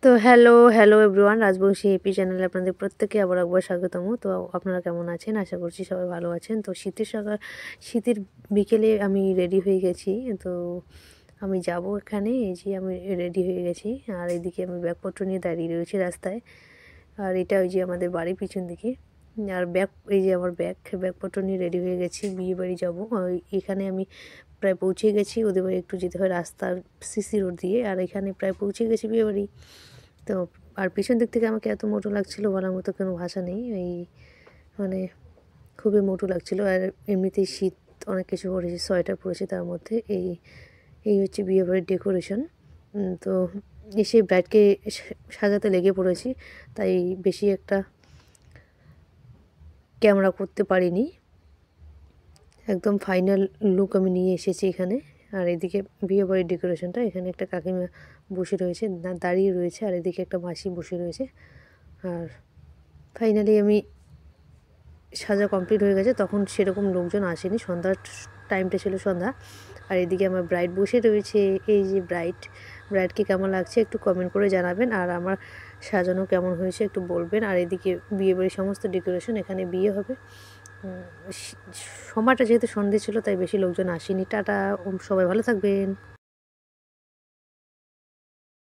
তো hello everyone, Rajbanshi AP চ্যানেলে আপনাদের প্রত্যেককে আবার একবার স্বাগতম। তো আপনারা কেমন আছেন? আশা করছি সবাই ভালো আছেন। তো শীতের বিকেলে আমি রেডি হয়ে গেছি। তো আমি যাব এখানে, এই যে আমি রেডি হয়ে গেছি। আর এদিকে আমি ব্যাগপত্র নিয়ে দাঁড়িয়ে রয়েছি রাস্তায়। আর এটা ওই যে আমাদের বাড়ির পিছন দিকে। আর এই যে আমার ব্যাগপত্র নিয়ে রেডি হয়ে গেছি, বিয়ে বাড়ি যাবো। এখানে আমি প্রায় পৌঁছে গেছি। ওদের বাড়ি একটু যেতে হয় রাস্তার সিসি রোড দিয়ে। আর এখানে প্রায় পৌঁছে গেছি বিয়ে বাড়ি। তো আর পিছন দিক থেকে আমাকে এত মোটো লাগছিলো, বলার মতো কোনো ভাষা নেই। মানে খুবই মোটো লাগছিলো। আর এমনিতেই শীত, অনেক কিছু পরেছি, সোয়েটার পরেছি তার মধ্যে। এই হচ্ছে বিয়েবাড়ির ডেকোরেশন। তো এসে ব্রাইডকে সাজাতে লেগে পড়েছি, তাই বেশি একটা ক্যামেরা করতে পারিনি। একদম ফাইনাল লুক আমি নিয়ে এসেছি এখানে। আর এদিকে বিয়েবাড়ির ডেকোরেশনটা, এখানে একটা কাকিমা বসে রয়েছে, দাঁড়িয়ে রয়েছে। আর এদিকে একটা মাসি বসে রয়েছে। আর ফাইনালি আমি সাজা কমপ্লিট হয়ে গেছে। তখন সেরকম লোকজন আসেনি, সন্ধ্যার টাইমটা ছিল সন্ধ্যা। আর এদিকে আমার ব্রাইড বসে রয়েছে। এই যে ব্রাইডকে কেমন লাগছে একটু কমেন্ট করে জানাবেন। আর আমার সাজানো কেমন হয়েছে একটু বলবেন। আর এদিকে বিয়েবাড়ির সমস্ত ডেকোরেশন, এখানে বিয়ে হবে। সময়টা যেহেতু সন্ধে ছিল, তাই বেশি লোকজন আসেনি। টাটা, সবাই ভালো থাকবেন।